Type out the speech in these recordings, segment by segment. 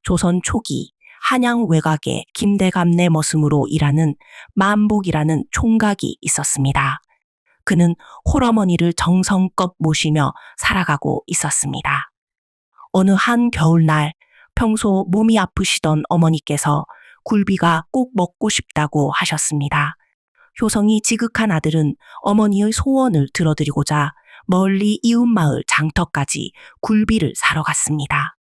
조선 초기 한양 외곽에 김대감네 머슴으로 일하는 만복이라는 총각이 있었습니다. 그는 홀어머니를 정성껏 모시며 살아가고 있었습니다. 어느 한 겨울날 평소 몸이 아프시던 어머니께서 굴비가 꼭 먹고 싶다고 하셨습니다. 효성이 지극한 아들은 어머니의 소원을 들어드리고자 멀리 이웃마을 장터까지 굴비를 사러 갔습니다.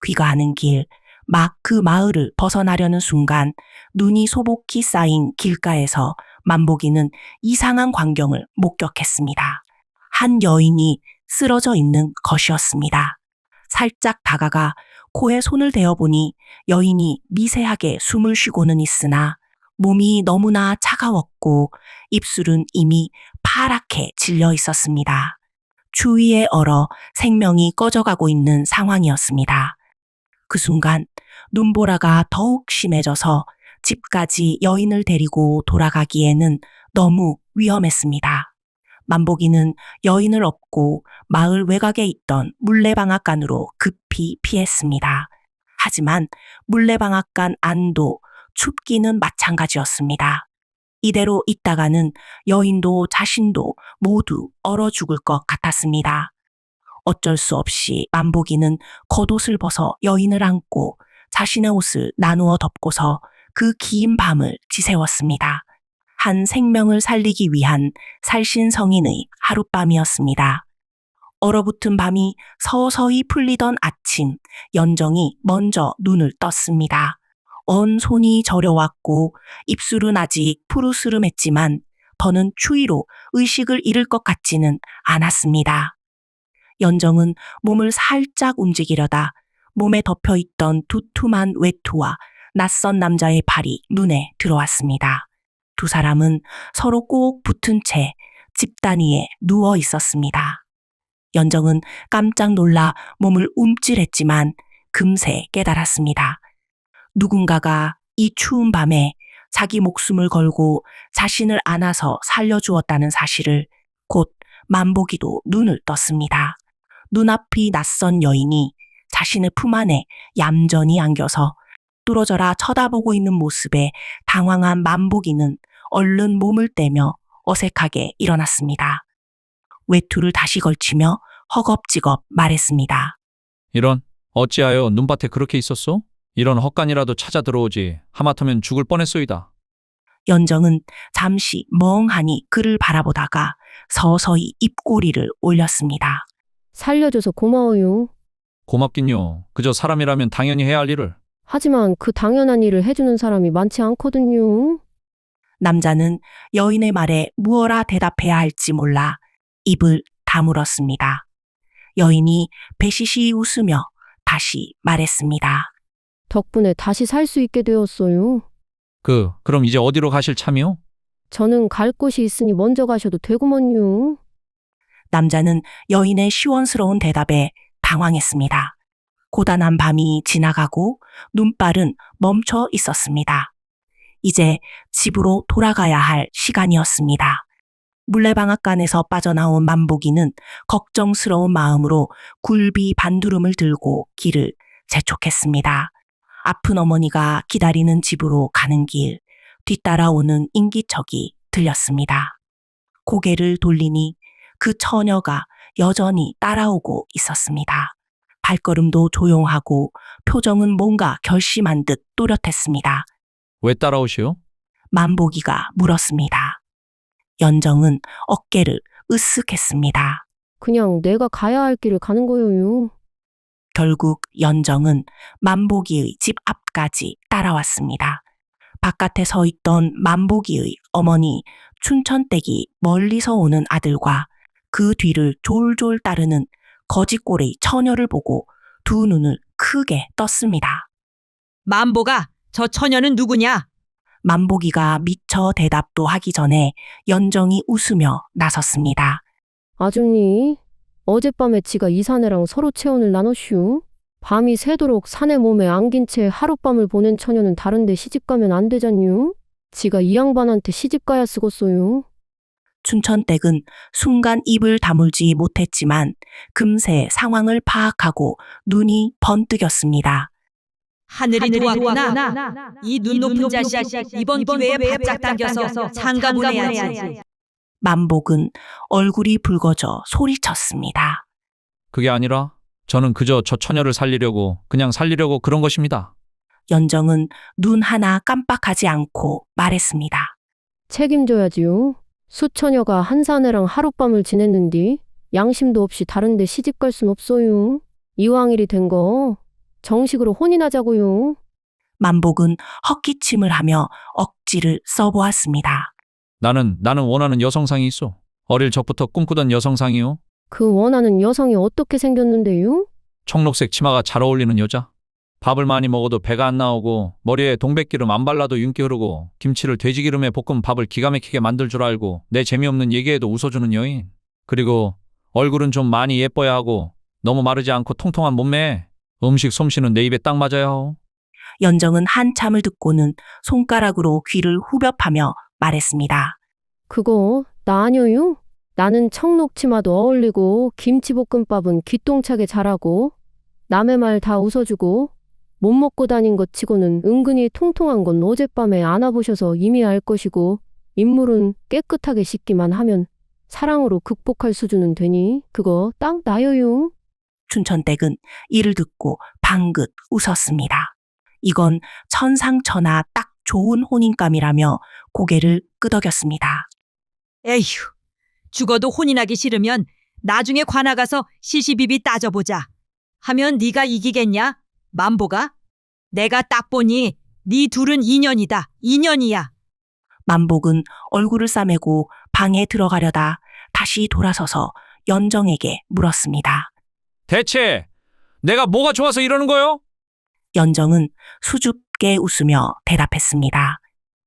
귀가하는 길, 막 그 마을을 벗어나려는 순간 눈이 소복히 쌓인 길가에서 만복이는 이상한 광경을 목격했습니다. 한 여인이 쓰러져 있는 것이었습니다. 살짝 다가가 코에 손을 대어보니 여인이 미세하게 숨을 쉬고는 있으나 몸이 너무나 차가웠고 입술은 이미 파랗게 질려 있었습니다. 추위에 얼어 생명이 꺼져가고 있는 상황이었습니다. 그 순간 눈보라가 더욱 심해져서 집까지 여인을 데리고 돌아가기에는 너무 위험했습니다. 만복이는 여인을 업고 마을 외곽에 있던 물레방앗간으로 급히 피했습니다. 하지만 물레방앗간 안도 춥기는 마찬가지였습니다. 이대로 있다가는 여인도 자신도 모두 얼어 죽을 것 같았습니다. 어쩔 수 없이 만복이는 겉옷을 벗어 여인을 안고 자신의 옷을 나누어 덮고서 그 긴 밤을 지새웠습니다. 한 생명을 살리기 위한 살신성인의 하룻밤이었습니다. 얼어붙은 밤이 서서히 풀리던 아침, 연정이 먼저 눈을 떴습니다. 언 손이 저려왔고 입술은 아직 푸르스름했지만 더는 추위로 의식을 잃을 것 같지는 않았습니다. 연정은 몸을 살짝 움직이려다 몸에 덮여있던 두툼한 외투와 낯선 남자의 발이 눈에 들어왔습니다. 두 사람은 서로 꼭 붙은 채 집단 위에 누워 있었습니다. 연정은 깜짝 놀라 몸을 움찔했지만 금세 깨달았습니다. 누군가가 이 추운 밤에 자기 목숨을 걸고 자신을 안아서 살려주었다는 사실을 곧 만복이도 눈을 떴습니다. 눈앞이 낯선 여인이 자신의 품 안에 얌전히 안겨서 뚫어져라 쳐다보고 있는 모습에 당황한 만복이는 얼른 몸을 떼며 어색하게 일어났습니다. 외투를 다시 걸치며 허겁지겁 말했습니다. 이런, 어찌하여 눈밭에 그렇게 있었소? 이런 헛간이라도 찾아 들어오지. 하마터면 죽을 뻔했소이다. 연정은 잠시 멍하니 그를 바라보다가 서서히 입꼬리를 올렸습니다. 살려줘서 고마워요. 고맙긴요. 그저 사람이라면 당연히 해야 할 일을. 하지만 그 당연한 일을 해주는 사람이 많지 않거든요. 남자는 여인의 말에 무엇라 대답해야 할지 몰라 입을 다물었습니다. 여인이 배시시 웃으며 다시 말했습니다. 덕분에 다시 살 수 있게 되었어요. 그럼 이제 어디로 가실 참이요? 저는 갈 곳이 있으니 먼저 가셔도 되구먼요. 남자는 여인의 시원스러운 대답에 당황했습니다. 고단한 밤이 지나가고 눈발은 멈춰 있었습니다. 이제 집으로 돌아가야 할 시간이었습니다. 물레방앗간에서 빠져나온 만복이는 걱정스러운 마음으로 굴비 반두름을 들고 길을 재촉했습니다. 아픈 어머니가 기다리는 집으로 가는 길, 뒤따라오는 인기척이 들렸습니다. 고개를 돌리니 그 처녀가 여전히 따라오고 있었습니다. 발걸음도 조용하고 표정은 뭔가 결심한 듯 또렷했습니다. 왜 따라오시오? 만복이가 물었습니다. 연정은 어깨를 으쓱했습니다. 그냥 내가 가야 할 길을 가는 거예요. 결국 연정은 만복이의 집 앞까지 따라왔습니다. 바깥에 서 있던 만복이의 어머니 춘천댁이 멀리서 오는 아들과 그 뒤를 졸졸 따르는 거짓골의 처녀를 보고 두 눈을 크게 떴습니다. 만보가, 저 처녀는 누구냐? 만복이가 미처 대답도 하기 전에 연정이 웃으며 나섰습니다. 아줌니, 어젯밤에 지가 이 사내랑 서로 체온을 나눴슈. 밤이 새도록 사내 몸에 안긴 채 하룻밤을 보낸 처녀는 다른데 시집가면 안 되잖유. 지가 이 양반한테 시집가야 쓰겄어요. 춘천댁은 순간 입을 다물지 못했지만 금세 상황을 파악하고 눈이 번뜩였습니다. 하늘이 도왔구나. 이 눈 높은 자식 이번 기회에 바짝 당겨서 장가 보내야지. 만복은 얼굴이 붉어져 소리쳤습니다. 그게 아니라 저는 그저 저 처녀를 그냥 살리려고 그런 것입니다. 연정은 눈 하나 깜빡하지 않고 말했습니다. 책임져야지요. 수처녀가 한 사내랑 하룻밤을 지냈는디 양심도 없이 다른데 시집 갈 순 없어요. 이왕일이 된 거 정식으로 혼인하자고요. 만복은 헛기침을 하며 억지를 써보았습니다. 나는 원하는 여성상이 있어. 어릴 적부터 꿈꾸던 여성상이요. 그 원하는 여성이 어떻게 생겼는데요? 청록색 치마가 잘 어울리는 여자. 밥을 많이 먹어도 배가 안 나오고 머리에 동백기름 안 발라도 윤기 흐르고 김치를 돼지기름에 볶음 밥을 기가 막히게 만들 줄 알고 내 재미없는 얘기에도 웃어주는 여인. 그리고 얼굴은 좀 많이 예뻐야 하고 너무 마르지 않고 통통한 몸매에 음식 솜씨는 내 입에 딱 맞아야 하오. 연정은 한참을 듣고는 손가락으로 귀를 후벼파며 말했습니다. 그거 나 아니요. 나는 청록치마도 어울리고 김치볶음밥은 기똥차게 잘하고 남의 말 다 웃어주고 못 먹고 다닌 것 치고는 은근히 통통한 건 어젯밤에 안아보셔서 이미 알 것이고 인물은 깨끗하게 씻기만 하면 사랑으로 극복할 수준은 되니 그거 딱 나요요. 춘천댁은 이를 듣고 방긋 웃었습니다. 이건 천상천하 딱 좋은 혼인감이라며 고개를 끄덕였습니다. 에휴, 죽어도 혼인하기 싫으면 나중에 관아 가서 시시비비 따져보자. 하면 네가 이기겠냐? 만보가? 내가 딱 보니 네 둘은 인연이다. 인연이야. 만복은 얼굴을 싸매고 방에 들어가려다 다시 돌아서서 연정에게 물었습니다. 대체 내가 뭐가 좋아서 이러는 거요? 연정은 수줍게 웃으며 대답했습니다.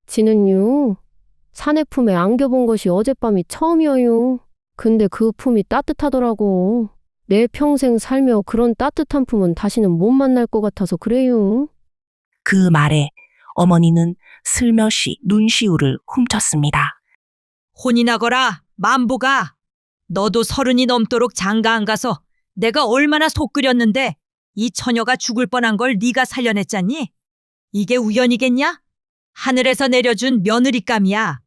지는요. 사내 품에 안겨본 것이 어젯밤이 처음이어요. 근데 그 품이 따뜻하더라고. 내 평생 살며 그런 따뜻한 품은 다시는 못 만날 것 같아서 그래요. 그 말에 어머니는 슬며시 눈시울을 훔쳤습니다. 혼인하거라, 만보가. 너도 30이 넘도록 장가 안 가서 내가 얼마나 속 끓였는데 이 처녀가 죽을 뻔한 걸 네가 살려냈잖니? 이게 우연이겠냐? 하늘에서 내려준 며느리감이야.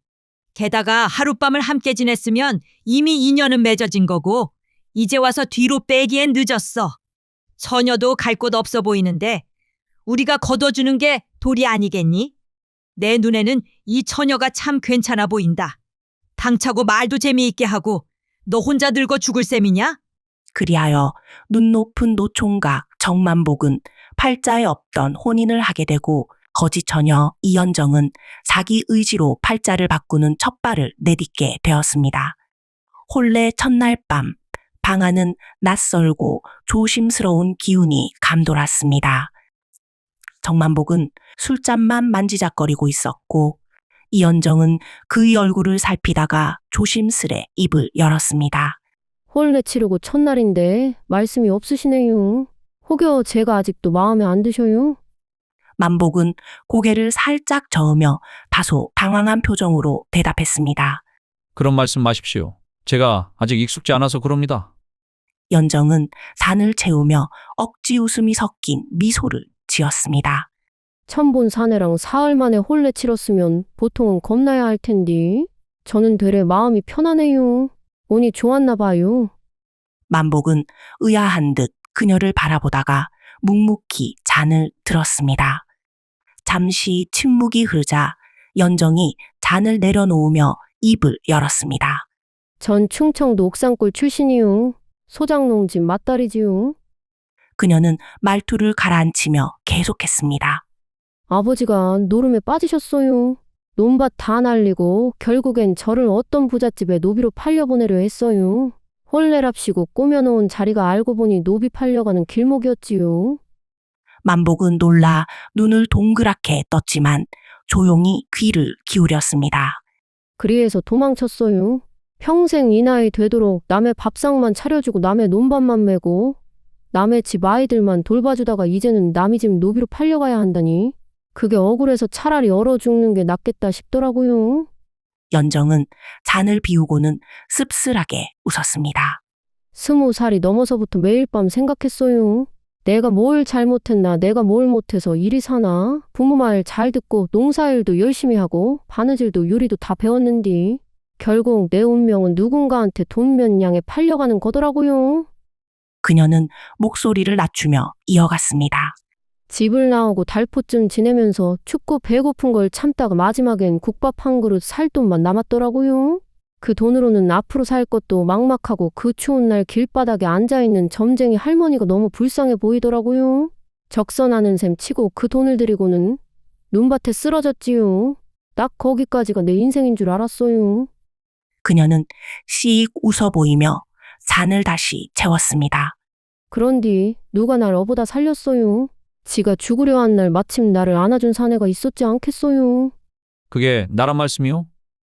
게다가 하룻밤을 함께 지냈으면 이미 인연은 맺어진 거고 이제 와서 뒤로 빼기엔 늦었어. 처녀도 갈 곳 없어 보이는데 우리가 거둬주는 게 도리 아니겠니? 내 눈에는 이 처녀가 참 괜찮아 보인다. 당차고 말도 재미있게 하고 너 혼자 늙어 죽을 셈이냐? 그리하여 눈 높은 노총각 정만복은 팔자에 없던 혼인을 하게 되고 거짓 처녀 이연정은 자기 의지로 팔자를 바꾸는 첫발을 내딛게 되었습니다. 혼례 첫날 밤 방 안은 낯설고 조심스러운 기운이 감돌았습니다. 정만복은 술잔만 만지작거리고 있었고 이연정은 그의 얼굴을 살피다가 조심스레 입을 열었습니다. 혼례 치르고 첫날인데 말씀이 없으시네요. 혹여 제가 아직도 마음에 안 드셔요? 만복은 고개를 살짝 저으며 다소 당황한 표정으로 대답했습니다. 그런 말씀 마십시오. 제가 아직 익숙지 않아서 그럽니다. 연정은 잔을 채우며 억지 웃음이 섞인 미소를 지었습니다. 처음 본 사내랑 사흘 만에 혼례 치렀으면 보통은 겁나야 할 텐데 저는 되레 마음이 편하네요. 운이 좋았나 봐요. 만복은 의아한 듯 그녀를 바라보다가 묵묵히 잔을 들었습니다. 잠시 침묵이 흐르자 연정이 잔을 내려놓으며 입을 열었습니다. 전 충청도 옥산골 출신이요. 소장농집 맏딸이지요. 그녀는 말투를 가라앉히며 계속했습니다. 아버지가 노름에 빠지셨어요. 논밭 다 날리고 결국엔 저를 어떤 부잣집에 노비로 팔려보내려 했어요. 혼례랍시고 꾸며놓은 자리가 알고 보니 노비 팔려가는 길목이었지요. 만복은 놀라 눈을 동그랗게 떴지만 조용히 귀를 기울였습니다. 그리해서 도망쳤어요. 평생 이 나이 되도록 남의 밥상만 차려주고 남의 논밭만 메고 남의 집 아이들만 돌봐주다가 이제는 남의 집 노비로 팔려가야 한다니. 그게 억울해서 차라리 얼어 죽는 게 낫겠다 싶더라고요. 연정은 잔을 비우고는 씁쓸하게 웃었습니다. 20살이 넘어서부터 매일 밤 생각했어요. 내가 뭘 잘못했나, 내가 뭘 못해서 일이 사나? 부모 말 잘 듣고 농사일도 열심히 하고 바느질도 요리도 다 배웠는디. 결국 내 운명은 누군가한테 돈 몇 냥에 팔려가는 거더라고요. 그녀는 목소리를 낮추며 이어갔습니다. 집을 나오고 달포쯤 지내면서 춥고 배고픈 걸 참다가 마지막엔 국밥 한 그릇 살 돈만 남았더라고요. 그 돈으로는 앞으로 살 것도 막막하고 그 추운 날 길바닥에 앉아있는 점쟁이 할머니가 너무 불쌍해 보이더라고요. 적선하는 셈 치고 그 돈을 들이고는 눈밭에 쓰러졌지요. 딱 거기까지가 내 인생인 줄 알았어요. 그녀는 씩 웃어 보이며 잔을 다시 채웠습니다. 그런 뒤 누가 날 어보다 살렸어요. 지가 죽으려 한 날 마침 나를 안아준 사내가 있었지 않겠어요. 그게 나란 말씀이요?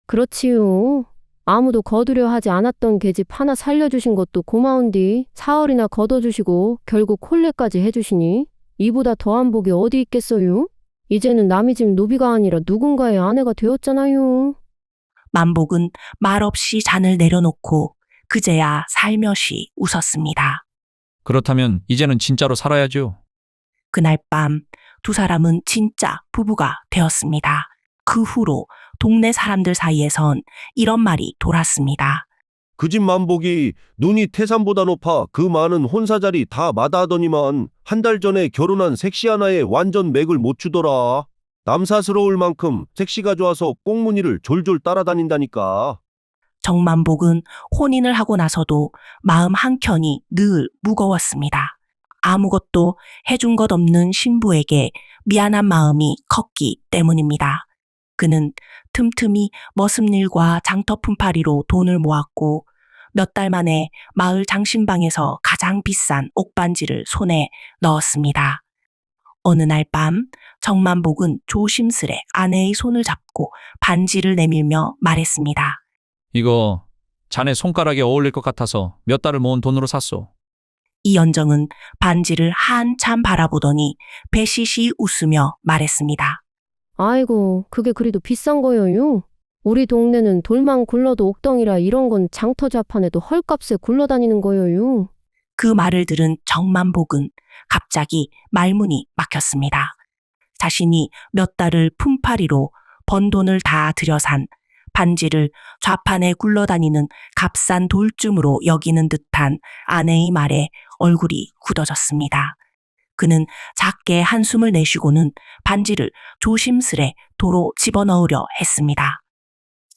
그렇지요. 아무도 거두려 하지 않았던 계집 하나 살려주신 것도 고마운디 사흘이나 걷어주시고 결국 혼례까지 해주시니 이보다 더한 복이 어디 있겠어요? 이제는 남의 집 노비가 아니라 누군가의 아내가 되었잖아요. 만복은 말없이 잔을 내려놓고 그제야 살며시 웃었습니다. 그렇다면 이제는 진짜로 살아야죠. 그날 밤 두 사람은 진짜 부부가 되었습니다. 그 후로 동네 사람들 사이에선 이런 말이 돌았습니다. 그 집 만복이 눈이 태산보다 높아 그 많은 혼사자리 다 마다하더니만 한 달 전에 결혼한 색시 하나에 완전 맥을 못 추더라. 남사스러울 만큼 색시가 좋아서 꽁무니를 졸졸 따라다닌다니까. 정만복은 혼인을 하고 나서도 마음 한켠이 늘 무거웠습니다. 아무것도 해준 것 없는 신부에게 미안한 마음이 컸기 때문입니다. 그는 틈틈이 머슴일과 장터 품팔이로 돈을 모았고 몇 달 만에 마을 장신방에서 가장 비싼 옥반지를 손에 넣었습니다. 어느 날 밤 정만복은 조심스레 아내의 손을 잡고 반지를 내밀며 말했습니다. 이거 자네 손가락에 어울릴 것 같아서 몇 달을 모은 돈으로 샀소. 이연정은 반지를 한참 바라보더니 배시시 웃으며 말했습니다. 아이고, 그게 그리도 비싼 거요요. 우리 동네는 돌만 굴러도 옥덩이라 이런 건 장터 좌판에도 헐값에 굴러다니는 거요요. 그 말을 들은 정만복은 갑자기 말문이 막혔습니다. 자신이 몇 달을 품팔이로 번 돈을 다 들여산 반지를 좌판에 굴러다니는 값싼 돌쯤으로 여기는 듯한 아내의 말에 얼굴이 굳어졌습니다. 그는 작게 한숨을 내쉬고는 반지를 조심스레 도로 집어넣으려 했습니다.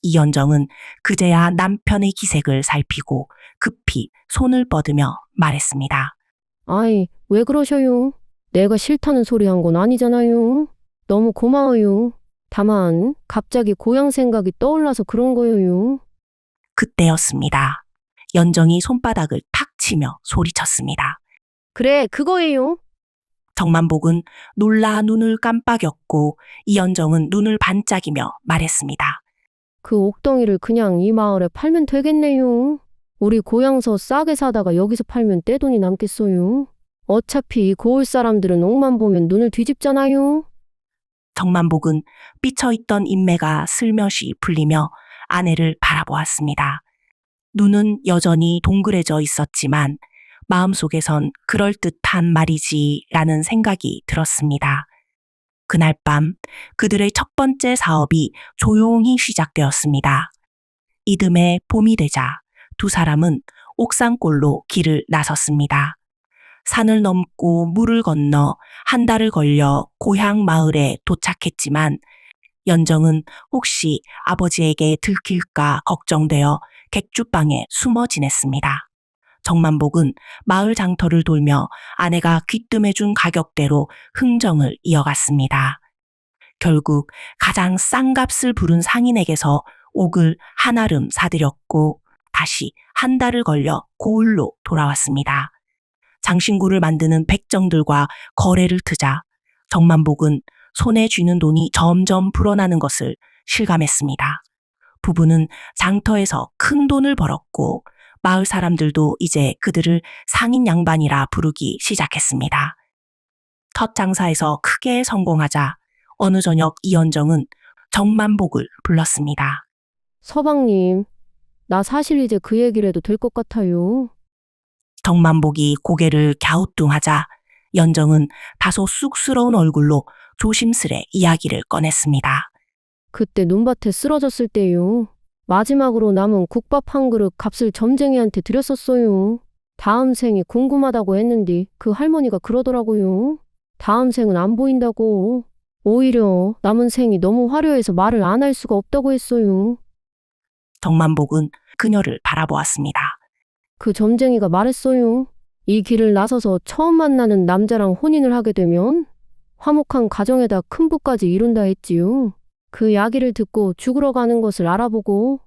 이연정은 그제야 남편의 기색을 살피고 급히 손을 뻗으며 말했습니다. 아이, 왜 그러셔요? 내가 싫다는 소리 한 건 아니잖아요. 너무 고마워요. 다만 갑자기 고향 생각이 떠올라서 그런 거예요. 그때였습니다. 연정이 손바닥을 탁 치며 소리쳤습니다. 그래, 그거예요. 정만복은 놀라 눈을 깜빡였고 이연정은 눈을 반짝이며 말했습니다. 그 옥덩이를 그냥 이 마을에 팔면 되겠네요. 우리 고향서 싸게 사다가 여기서 팔면 떼돈이 남겠어요. 어차피 이 고을 사람들은 옥만 보면 눈을 뒤집잖아요. 정만복은 삐쳐있던 인매가 슬며시 풀리며 아내를 바라보았습니다. 눈은 여전히 동그래져 있었지만 마음속에선 그럴듯한 말이지라는 생각이 들었습니다. 그날 밤 그들의 첫 번째 사업이 조용히 시작되었습니다. 이듬해 봄이 되자 두 사람은 옥산골로 길을 나섰습니다. 산을 넘고 물을 건너 한 달을 걸려 고향 마을에 도착했지만 연정은 혹시 아버지에게 들킬까 걱정되어 객주방에 숨어 지냈습니다. 정만복은 마을 장터를 돌며 아내가 귀뜸해준 가격대로 흥정을 이어갔습니다. 결국 가장 싼 값을 부른 상인에게서 옥을 한아름 사들였고 다시 한 달을 걸려 고을로 돌아왔습니다. 장신구를 만드는 백정들과 거래를 트자 정만복은 손에 쥐는 돈이 점점 불어나는 것을 실감했습니다. 부부는 장터에서 큰 돈을 벌었고 마을 사람들도 이제 그들을 상인 양반이라 부르기 시작했습니다. 첫 장사에서 크게 성공하자 어느 저녁 이연정은 정만복을 불렀습니다. 서방님, 나 사실 이제 그 얘기를 해도 될 것 같아요. 정만복이 고개를 갸우뚱하자 연정은 다소 쑥스러운 얼굴로 조심스레 이야기를 꺼냈습니다. 그때 눈밭에 쓰러졌을 때요. 마지막으로 남은 국밥 한 그릇 값을 점쟁이한테 드렸었어요. 다음 생이 궁금하다고 했는데 그 할머니가 그러더라고요. 다음 생은 안 보인다고. 오히려 남은 생이 너무 화려해서 말을 안 할 수가 없다고 했어요. 정만복은 그녀를 바라보았습니다. 그 점쟁이가 말했어요. 이 길을 나서서 처음 만나는 남자랑 혼인을 하게 되면 화목한 가정에다 큰 부까지 이룬다 했지요. 그 이야기를 듣고 죽으러 가는 것을 알아보고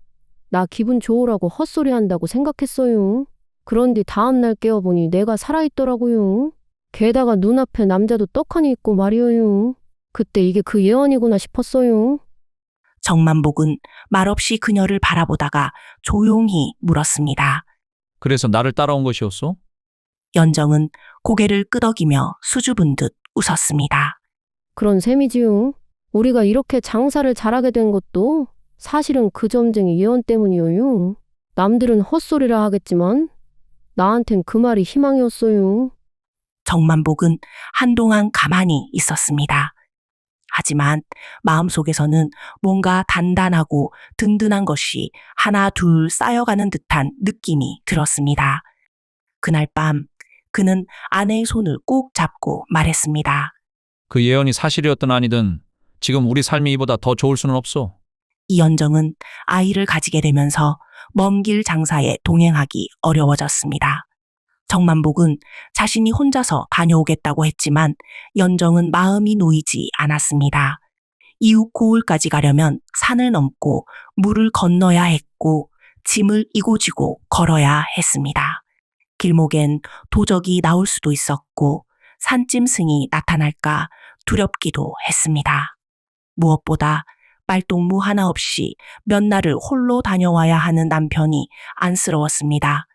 나 기분 좋으라고 헛소리 한다고 생각했어요. 그런데 다음날 깨어보니 내가 살아있더라고요. 게다가 눈앞에 남자도 떡하니 있고 말이에요. 그때 이게 그 예언이구나 싶었어요. 정만복은 말없이 그녀를 바라보다가 조용히 물었습니다. 그래서 나를 따라온 것이었소? 연정은 고개를 끄덕이며 수줍은 듯 웃었습니다. 그런 셈이지요. 우리가 이렇게 장사를 잘하게 된 것도 사실은 그 점쟁이 예언 때문이에요. 남들은 헛소리라 하겠지만 나한텐 그 말이 희망이었어요. 정만복은 한동안 가만히 있었습니다. 하지만 마음속에서는 뭔가 단단하고 든든한 것이 하나 둘 쌓여가는 듯한 느낌이 들었습니다. 그날 밤 그는 아내의 손을 꼭 잡고 말했습니다. 그 예언이 사실이었든 아니든 지금 우리 삶이 이보다 더 좋을 수는 없소. 이연정은 아이를 가지게 되면서 먼 길 장사에 동행하기 어려워졌습니다. 정만복은 자신이 혼자서 다녀오겠다고 했지만 연정은 마음이 놓이지 않았습니다. 이웃 고을까지 가려면 산을 넘고 물을 건너야 했고 짐을 이고지고 걸어야 했습니다. 길목엔 도적이 나올 수도 있었고 산짐승이 나타날까 두렵기도 했습니다. 무엇보다 말동무 하나 없이 몇 날을 홀로 다녀와야 하는 남편이 안쓰러웠습니다.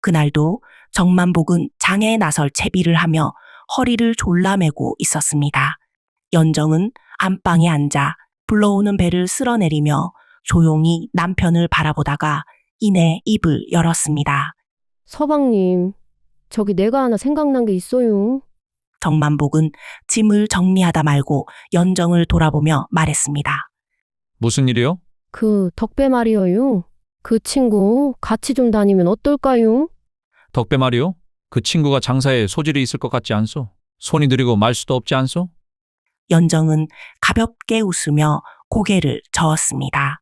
그날도 정만복은 장에 나설 채비를 하며 허리를 졸라매고 있었습니다. 연정은 안방에 앉아 불러오는 배를 쓸어내리며 조용히 남편을 바라보다가 이내 입을 열었습니다. 서방님, 저기 내가 하나 생각난 게 있어요. 정만복은 짐을 정리하다 말고 연정을 돌아보며 말했습니다. 무슨 일이요? 그 덕배 말이에요. 그 친구 같이 좀 다니면 어떨까요? 덕배 말이요? 그 친구가 장사에 소질이 있을 것 같지 않소? 손이 느리고 말수도 없지 않소? 연정은 가볍게 웃으며 고개를 저었습니다.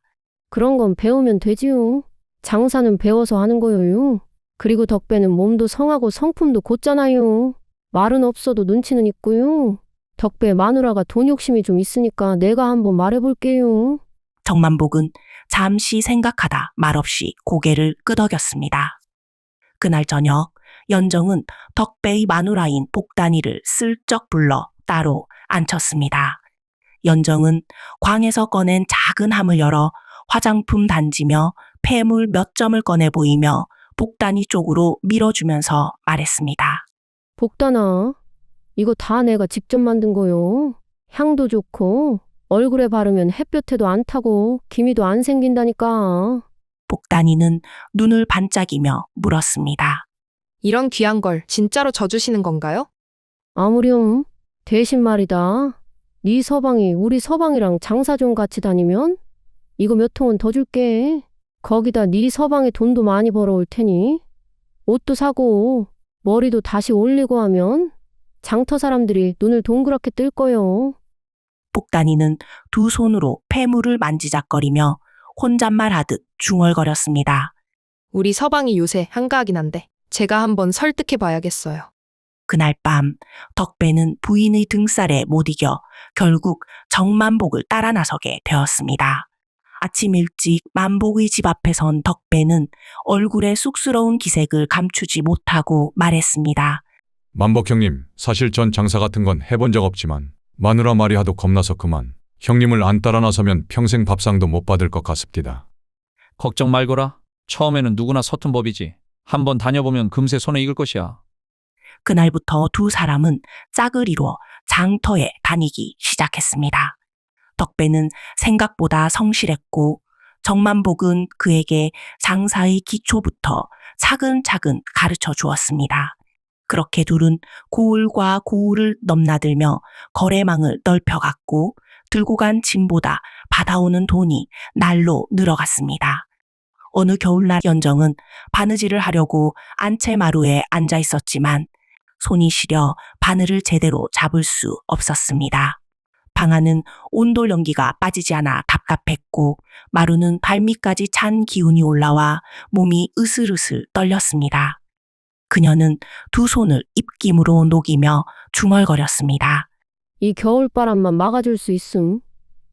그런 건 배우면 되지요. 장사는 배워서 하는 거예요. 그리고 덕배는 몸도 성하고 성품도 곧잖아요. 말은 없어도 눈치는 있고요. 덕배 마누라가 돈 욕심이 좀 있으니까 내가 한번 말해볼게요. 정만복은 잠시 생각하다 말없이 고개를 끄덕였습니다. 그날 저녁 연정은 덕배의 마누라인 복단이를 슬쩍 불러 따로 앉혔습니다. 연정은 광에서 꺼낸 작은 함을 열어 화장품 단지며 폐물 몇 점을 꺼내 보이며 복단이 쪽으로 밀어주면서 말했습니다. 복단아, 이거 다 내가 직접 만든 거요. 향도 좋고 얼굴에 바르면 햇볕에도 안 타고 기미도 안 생긴다니까. 복단이는 눈을 반짝이며 물었습니다. 이런 귀한 걸 진짜로 져주시는 건가요? 아무렴. 대신 말이다. 네 서방이 우리 서방이랑 장사 좀 같이 다니면 이거 몇 통은 더 줄게. 거기다 네 서방의 돈도 많이 벌어올 테니 옷도 사고 머리도 다시 올리고 하면 장터 사람들이 눈을 동그랗게 뜰 거요. 복단이는 두 손으로 폐물을 만지작거리며 혼잣말하듯 중얼거렸습니다. 우리 서방이 요새 한가하긴 한데 제가 한번 설득해 봐야겠어요. 그날 밤 덕배는 부인의 등살에 못 이겨 결국 정만복을 따라 나서게 되었습니다. 아침 일찍 만복의 집 앞에 선 덕배는 얼굴에 쑥스러운 기색을 감추지 못하고 말했습니다. 만복 형님, 사실 전 장사 같은 건 해본 적 없지만 마누라 말이 하도 겁나서 그만. 형님을 안 따라 나서면 평생 밥상도 못 받을 것 같습니다. 걱정 말거라. 처음에는 누구나 서툰 법이지. 한번 다녀보면 금세 손에 익을 것이야. 그날부터 두 사람은 짝을 이루어 장터에 다니기 시작했습니다. 덕배는 생각보다 성실했고 정만복은 그에게 장사의 기초부터 차근차근 가르쳐 주었습니다. 그렇게 둘은 고을과 고을을 넘나들며 거래망을 넓혀갔고 들고 간 짐보다 받아오는 돈이 날로 늘어갔습니다. 어느 겨울날 연정은 바느질을 하려고 안채마루에 앉아 있었지만 손이 시려 바늘을 제대로 잡을 수 없었습니다. 방안은 온돌 연기가 빠지지 않아 답답했고 마루는 발밑까지 찬 기운이 올라와 몸이 으슬으슬 떨렸습니다. 그녀는 두 손을 입김으로 녹이며 중얼거렸습니다. 이 겨울바람만 막아줄 수 있음.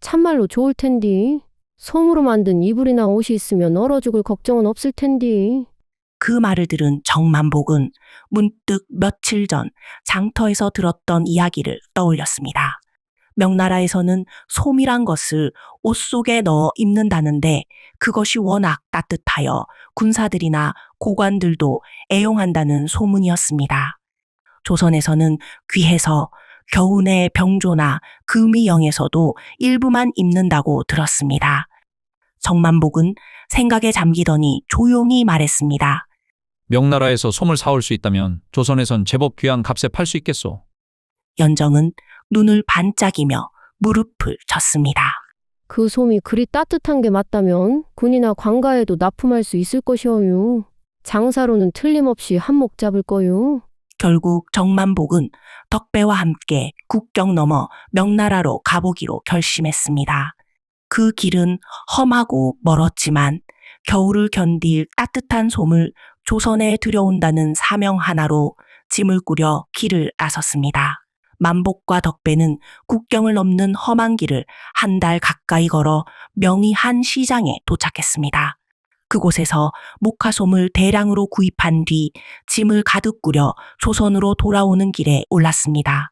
참말로 좋을 텐디. 솜으로 만든 이불이나 옷이 있으면 얼어 죽을 걱정은 없을 텐디. 그 말을 들은 정만복은 문득 며칠 전 장터에서 들었던 이야기를 떠올렸습니다. 명나라에서는 솜이란 것을 옷 속에 넣어 입는다는데 그것이 워낙 따뜻하여 군사들이나 고관들도 애용한다는 소문이었습니다. 조선에서는 귀해서 겨우내 병조나 금이영에서도 일부만 입는다고 들었습니다. 정만복은 생각에 잠기더니 조용히 말했습니다. 명나라에서 솜을 사올 수 있다면 조선에선 제법 귀한 값에 팔 수 있겠소. 연정은 눈을 반짝이며 무릎을 쳤습니다. 그 솜이 그리 따뜻한 게 맞다면 군이나 관가에도 납품할 수 있을 것이어요. 장사로는 틀림없이 한몫 잡을 거요. 결국 정만복은 덕배와 함께 국경 넘어 명나라로 가보기로 결심했습니다. 그 길은 험하고 멀었지만 겨울을 견딜 따뜻한 솜을 조선에 들여온다는 사명 하나로 짐을 꾸려 길을 나섰습니다. 만복과 덕배는 국경을 넘는 험한 길을 한 달 가까이 걸어 명의 한 시장에 도착했습니다. 그곳에서 목화솜을 대량으로 구입한 뒤 짐을 가득 꾸려 조선으로 돌아오는 길에 올랐습니다.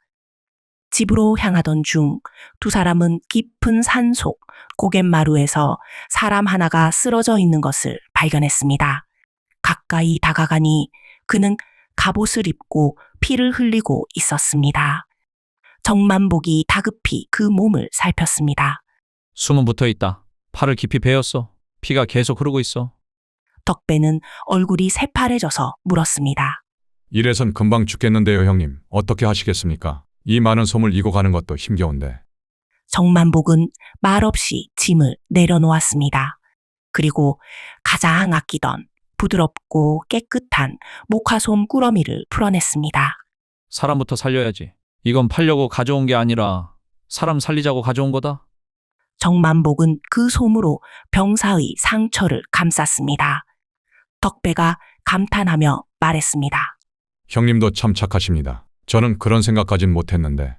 집으로 향하던 중 두 사람은 깊은 산속 고갯마루에서 사람 하나가 쓰러져 있는 것을 발견했습니다. 가까이 다가가니 그는 갑옷을 입고 피를 흘리고 있었습니다. 정만복이 다급히 그 몸을 살폈습니다. 숨은 붙어 있다. 팔을 깊이 베었어. 피가 계속 흐르고 있어. 덕배는 얼굴이 새파래져서 물었습니다. 이래선 금방 죽겠는데요, 형님. 어떻게 하시겠습니까? 이 많은 솜을 이고 가는 것도 힘겨운데. 정만복은 말없이 짐을 내려놓았습니다. 그리고 가장 아끼던 부드럽고 깨끗한 목화솜 꾸러미를 풀어냈습니다. 사람부터 살려야지. 이건 팔려고 가져온 게 아니라 사람 살리자고 가져온 거다. 정만복은 그 솜으로 병사의 상처를 감쌌습니다. 덕배가 감탄하며 말했습니다. 형님도 참 착하십니다. 저는 그런 생각까진 못했는데.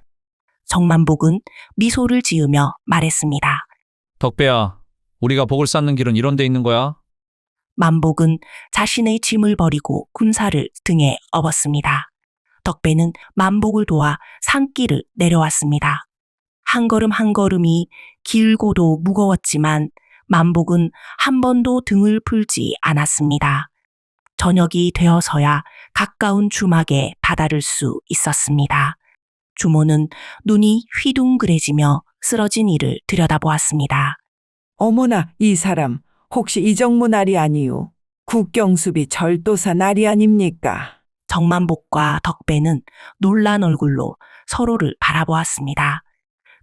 정만복은 미소를 지으며 말했습니다. 덕배야, 우리가 복을 쌓는 길은 이런 데 있는 거야? 만복은 자신의 짐을 버리고 군사를 등에 업었습니다. 덕배는 만복을 도와 산길을 내려왔습니다. 한 걸음 한 걸음이 길고도 무거웠지만 만복은 한 번도 등을 풀지 않았습니다. 저녁이 되어서야 가까운 주막에 다다를 수 있었습니다. 주모는 눈이 휘둥그레지며 쓰러진 이를 들여다보았습니다. 어머나, 이 사람 혹시 이정무 날이 아니오? 국경수비 절도사 날이 아닙니까? 정만복과 덕배는 놀란 얼굴로 서로를 바라보았습니다.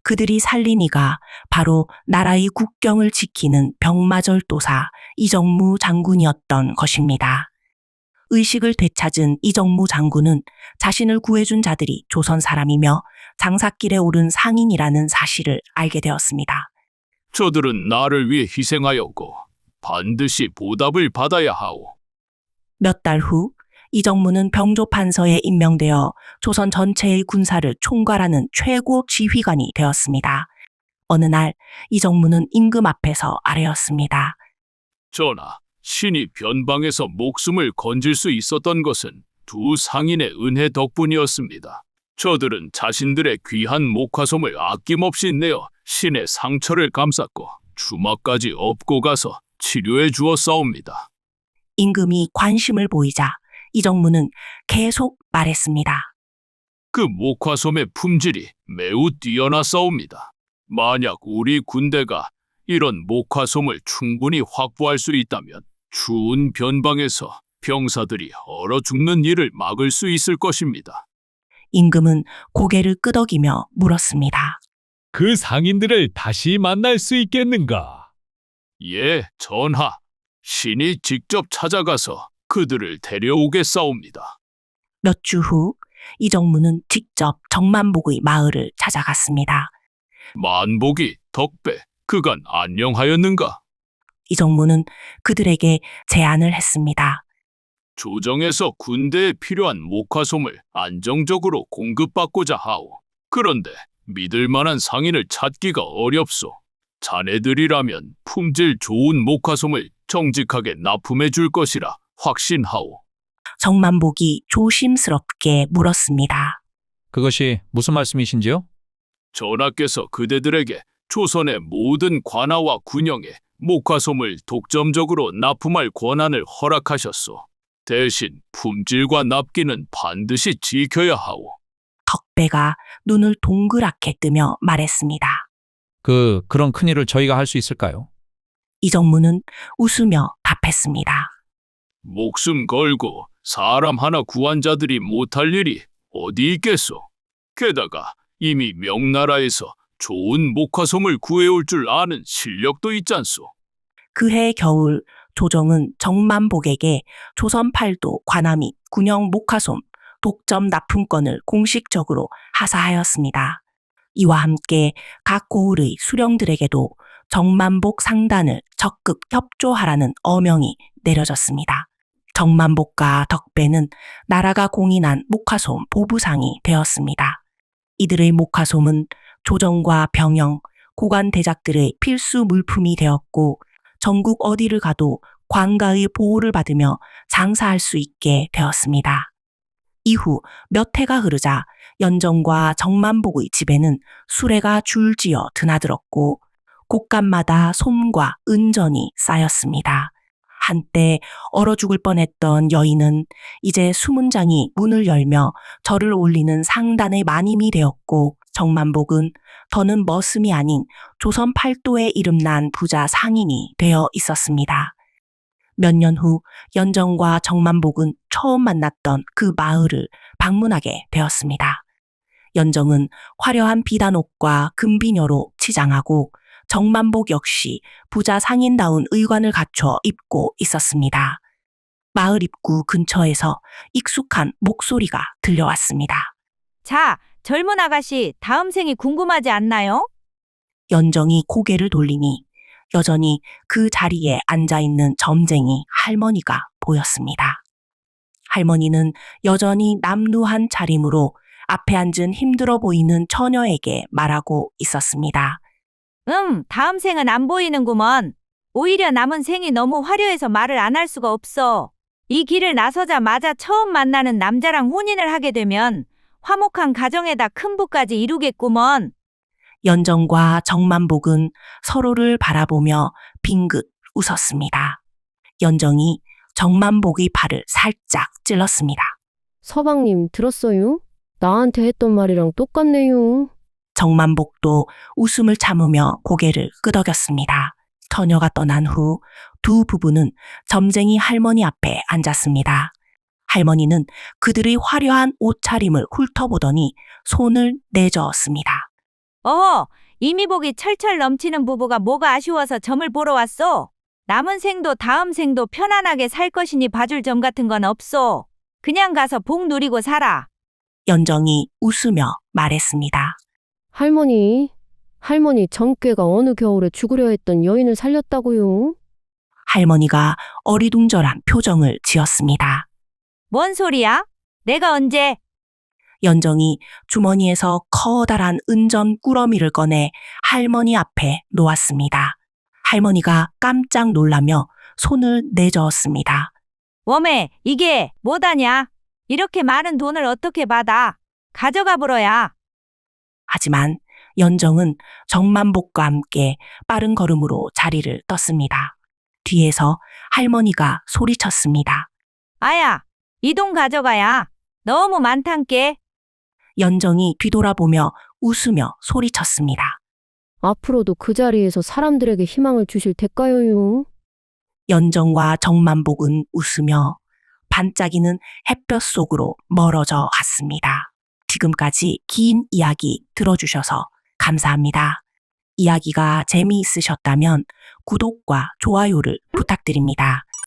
그들이 살린 이가 바로 나라의 국경을 지키는 병마절도사 이정무 장군이었던 것입니다. 의식을 되찾은 이정무 장군은 자신을 구해준 자들이 조선 사람이며 장사길에 오른 상인이라는 사실을 알게 되었습니다. 저들은 나를 위해 희생하였고 반드시 보답을 받아야 하오. 몇 달 후 이정무는 병조판서에 임명되어 조선 전체의 군사를 총괄하는 최고 지휘관이 되었습니다. 어느 날 이정무는 임금 앞에서 아뢰었습니다. 전하, 신이 변방에서 목숨을 건질 수 있었던 것은 두 상인의 은혜 덕분이었습니다. 저들은 자신들의 귀한 목화솜을 아낌없이 내어 신의 상처를 감쌌고 주막까지 업고 가서 치료해 주었사옵니다. 임금이 관심을 보이자 이정무는 계속 말했습니다. 그 목화솜의 품질이 매우 뛰어나사옵니다. 만약 우리 군대가 이런 목화솜을 충분히 확보할 수 있다면 추운 변방에서 병사들이 얼어 죽는 일을 막을 수 있을 것입니다. 임금은 고개를 끄덕이며 물었습니다. 그 상인들을 다시 만날 수 있겠는가? 예, 전하. 신이 직접 찾아가서 그들을 데려오겠사옵니다. 몇 주 후 이정무는 직접 정만복의 마을을 찾아갔습니다. 만복이, 덕배, 그간 안녕하였는가? 이정무는 그들에게 제안을 했습니다. 조정에서 군대에 필요한 목화솜을 안정적으로 공급받고자 하오. 그런데 믿을 만한 상인을 찾기가 어렵소. 자네들이라면 품질 좋은 목화솜을 정직하게 납품해 줄 것이라 확신하오. 정만복이 조심스럽게 물었습니다. 그것이 무슨 말씀이신지요? 전하께서 그대들에게 조선의 모든 관아와 군영에 목화솜을 독점적으로 납품할 권한을 허락하셨소. 대신 품질과 납기는 반드시 지켜야 하오. 덕배가 눈을 동그랗게 뜨며 말했습니다. 그런 큰일을 저희가 할 수 있을까요? 이정무는 웃으며 답했습니다. 목숨 걸고 사람 하나 구한 자들이 못할 일이 어디 있겠소. 게다가 이미 명나라에서 좋은 목화솜을 구해올 줄 아는 실력도 있잖소. 그해 겨울 조정은 정만복에게 조선 팔도 관아 및 군영 목화솜 독점 납품권을 공식적으로 하사하였습니다. 이와 함께 각 고을의 수령들에게도 정만복 상단을 적극 협조하라는 어명이 내려졌습니다. 정만복과 덕배는 나라가 공인한 목화솜 보부상이 되었습니다. 이들의 목화솜은 조정과 병영, 고관 대작들의 필수 물품이 되었고 전국 어디를 가도 관가의 보호를 받으며 장사할 수 있게 되었습니다. 이후 몇 해가 흐르자 연정과 정만복의 집에는 수레가 줄지어 드나들었고 곳간마다 솜과 은전이 쌓였습니다. 한때 얼어 죽을 뻔했던 여인은 이제 수문장이 문을 열며 절을 올리는 상단의 마님이 되었고 정만복은 더는 머슴이 아닌 조선 팔도에 이름난 부자 상인이 되어 있었습니다. 몇 년 후 연정과 정만복은 처음 만났던 그 마을을 방문하게 되었습니다. 연정은 화려한 비단옷과 금비녀로 치장하고 정만복 역시 부자 상인다운 의관을 갖춰 입고 있었습니다. 마을 입구 근처에서 익숙한 목소리가 들려왔습니다. 자, 젊은 아가씨, 다음 생이 궁금하지 않나요? 연정이 고개를 돌리니 여전히 그 자리에 앉아있는 점쟁이 할머니가 보였습니다. 할머니는 여전히 남루한 차림으로 앞에 앉은 힘들어 보이는 처녀에게 말하고 있었습니다. 다음 생은 안 보이는구먼. 오히려 남은 생이 너무 화려해서 말을 안 할 수가 없어. 이 길을 나서자마자 처음 만나는 남자랑 혼인을 하게 되면 화목한 가정에다 큰 부까지 이루겠구먼. 연정과 정만복은 서로를 바라보며 빙긋 웃었습니다. 연정이 정만복의 팔을 살짝 찔렀습니다. 서방님 들었어요? 나한테 했던 말이랑 똑같네요. 정만복도 웃음을 참으며 고개를 끄덕였습니다. 처녀가 떠난 후 두 부부는 점쟁이 할머니 앞에 앉았습니다. 할머니는 그들의 화려한 옷차림을 훑어보더니 손을 내저었습니다. 이미복이 철철 넘치는 부부가 뭐가 아쉬워서 점을 보러 왔소? 남은 생도 다음 생도 편안하게 살 것이니 봐줄 점 같은 건 없소. 그냥 가서 복 누리고 살아. 연정이 웃으며 말했습니다. 할머니 정꾀가 어느 겨울에 죽으려 했던 여인을 살렸다고요? 할머니가 어리둥절한 표정을 지었습니다. 뭔 소리야? 내가 언제? 연정이 주머니에서 커다란 은전 꾸러미를 꺼내 할머니 앞에 놓았습니다. 할머니가 깜짝 놀라며 손을 내저었습니다. 웜에 이게 뭐다냐? 이렇게 많은 돈을 어떻게 받아? 가져가 보러야. 하지만 연정은 정만복과 함께 빠른 걸음으로 자리를 떴습니다. 뒤에서 할머니가 소리쳤습니다. 아야, 이 돈 가져가야. 너무 많단께. 연정이 뒤돌아보며 웃으며 소리쳤습니다. 앞으로도 그 자리에서 사람들에게 희망을 주실 테까요? 연정과 정만복은 웃으며 반짝이는 햇볕 속으로 멀어져 갔습니다. 지금까지 긴 이야기 들어주셔서 감사합니다. 이야기가 재미있으셨다면 구독과 좋아요를 부탁드립니다.